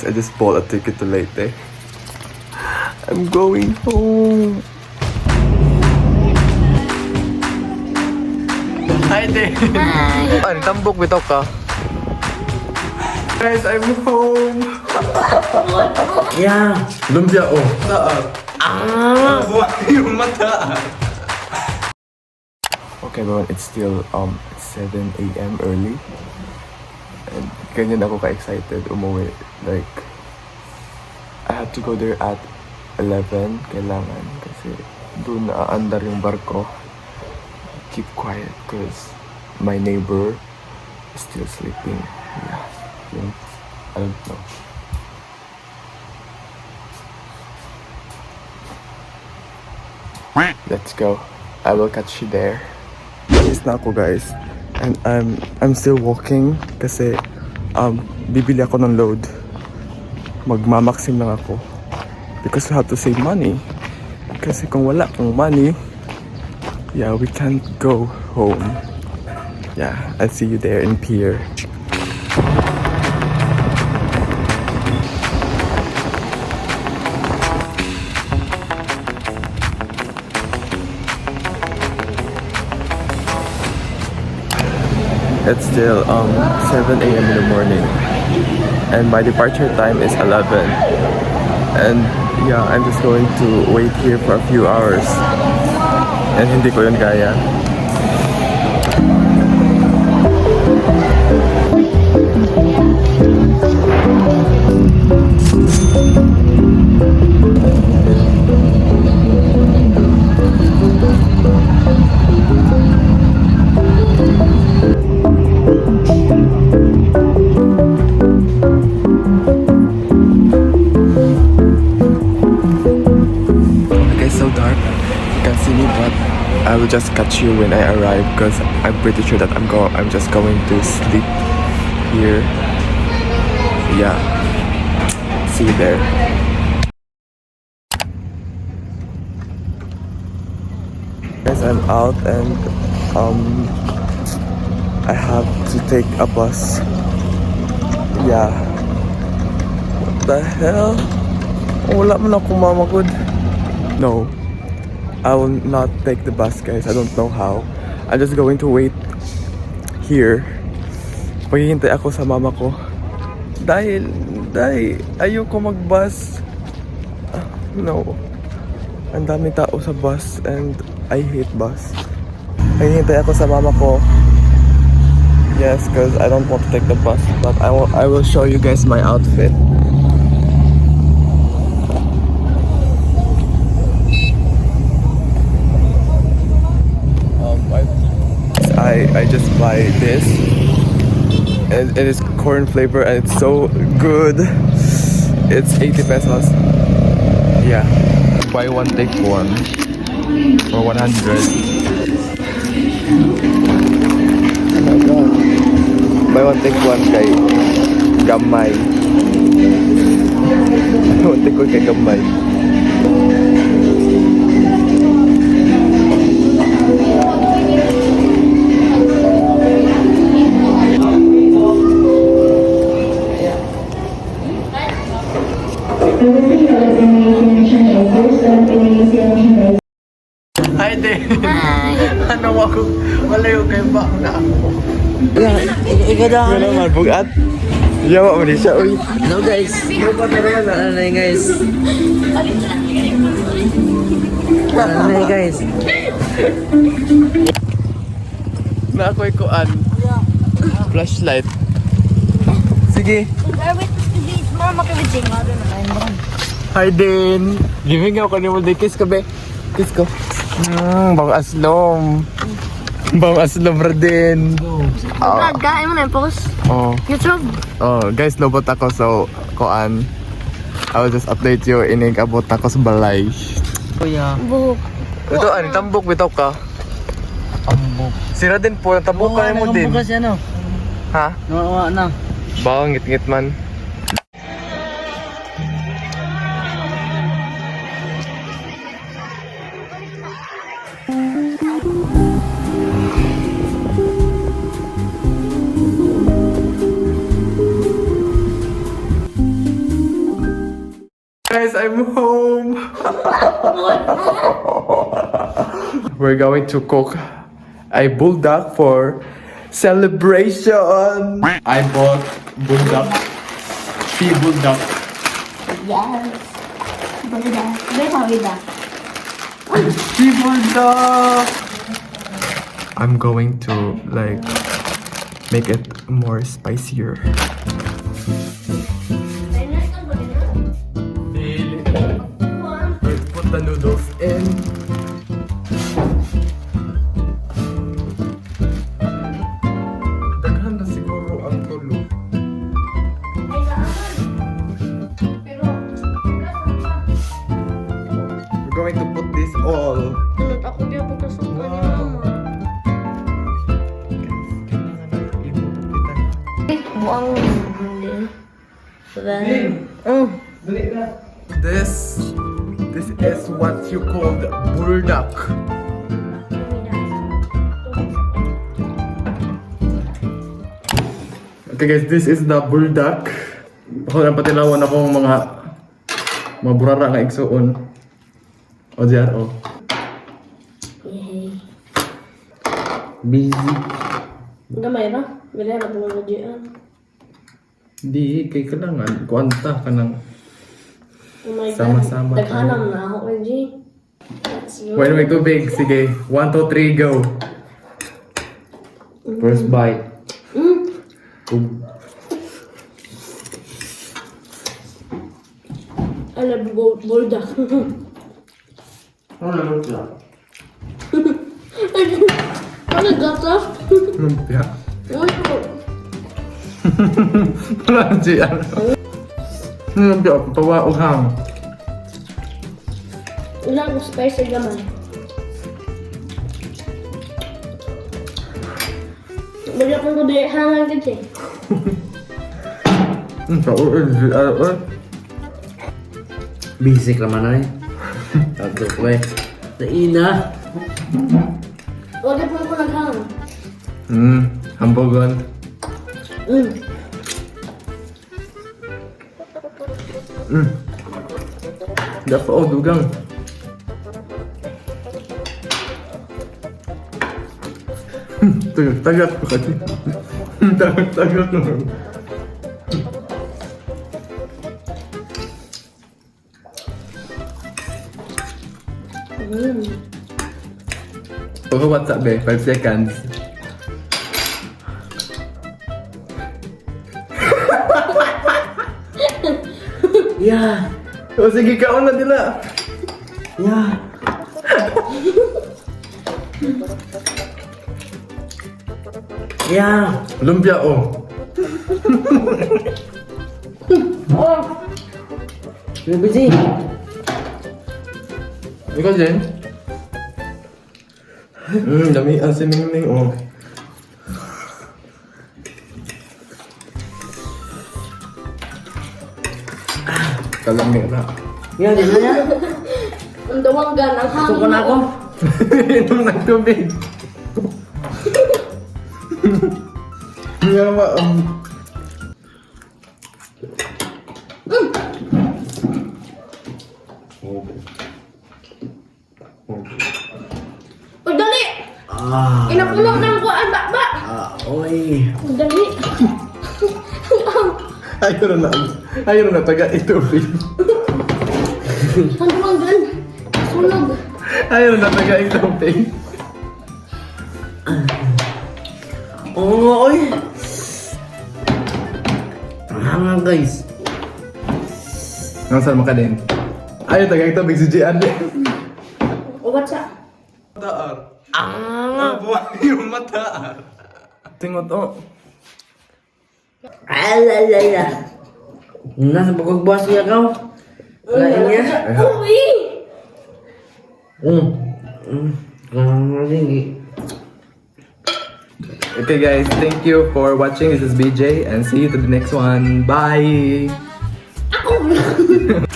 I just bought a ticket to Leyte. I'm going home. Hi there. Hi. Tambok bitaw ka. Guys, I'm home. Yeah. Lumpia oh. Yung mata. Okay, everyone, it's still 7 a.m. early. And ganyan ako ka-excited umuwi. Like, I had to go there at 11. Kailangan kasi doon naaandar yung barko. Keep quiet because my neighbor is still sleeping. Yeah, I don't know. Let's go. I will catch you there. Alis na ako, guys. And I'm still walking kasi bibili ako ng load. Magmamaxim lang ako. Because we have to save money. Kasi kung wala kang money, yeah, we can't go home. Yeah, I'll see you there in pier. It's still 7 a.m. in the morning and my departure time is 11, and yeah, I'm just going to wait here for a few hours and hindi ko yun kaya. I will just catch you when I arrive because I'm pretty sure that I'm just going to sleep here. Yeah. See you there. Guys, I'm out and I have to take a bus. Yeah. What the hell? Wala man ako mamagod. No. I will not take the bus, guys. I don't know how. I'm just going to wait here. Paghihintay ako sa mama ko. Dahil ayoko mag-bus. No. Ang daming tao sa bus and I hate bus. Paghihintay ako sa mama ko. Yes, because I don't want to take the bus. But I will show you guys my outfit. I just buy this and it is corn flavor and it's so good. It's 80 pesos. Yeah, buy one take one for 100. Oh my god, buy one take one kay gamay. One take one kay gamay. Hi there! Hi! Ano ako? Malayo kayo ba na ako? Ikaw daw Ano naman, bugat? Yawa mo ni siya, uy. Hello guys! Ano na yun guys? Ano na yun guys? Na ako'y kuan. Flashlight. Sige. Hi din! Giving ako ni mo din. Kiss ka be. Kiss ko. Bang aslom. Bang aslom ra din. Kain mo na yung post. Oh. YouTube. Oh, guys, lobot ako so kuan. I will just update you inig abot ako sa balay. Kuya. Buhok. Ito ani tambok bitaw ka. Ambok. Sira din po tambok ka mo din. Ambok kasi ano? Ha? Nawawa na. Bawang ngit-ngit man. Guys, I'm home. We're going to cook a bulldog for celebration. I bought bulldog. Sea bulldog. Yes. Beda. Beda. Sea bulldog. I'm going to like make it more spicier. Let's put the noodles in. Daghan na siguro ang tulo. We're going to put this all. Ako di ako kasok ka ni Wow. mama. Kailangan natin ibubukitan. Buang hindi. This is what you call the bulldog. Okay guys, this is the bulldog. Ako lang patilawan akong mga burara nga igsuon. O diyan, o. Busy. Gamay ra. Bila na po diyan. Di, kay kailangan. Kuanta ka ng Oh my God. Sama-sama Daghanam na ako, LG. Let's go. Wait, may tubig. Sige. 1, 2, 3, go. First bite. I love bulldog. Ano lang siya? Ano gata? Lumpia. Ano? Wala siya. Lumpia, pawa uhang. Ilang spicy gamay. Balik ko di hangan kasi. Pauin siya. Busy ka man ay. Tato ko eh. Naina. Wag po ko naghang. Hamburgon. Dapat oh, dugang. Tagak ko kasi. Tagak ko. Oh, what's up, babe? 5 seconds. Yeah. Oh, sige, kaon na nila. Yeah. Yeah. Lumpia, oh. Oh, You're busy. Ikaw, Jen? Dami ang siningning, oh. Kalamera. Yeah, di na yan. ang dawanggan ang hangin. Suko na ako. Inom ng tubig. Nga ba, Pagdali! Ah. Inapulo ng kuan ba? Oy. Pagdali! Ayaw na taga itubig. Ang dawanggan. Sunog. Ayaw na taga itubig. Oo nga, oy. Nga guys. Nasaan mo ka din? Ayaw taga itubig si Gian. O what's up? Mataar. Ah. Yung mataar. Tingot, oh. Alalala. Nasa pagkagbukas niya ka. Lain niya. Uy! Okay guys, thank you for watching. This is BJ and see you to the next one. Bye! Ako!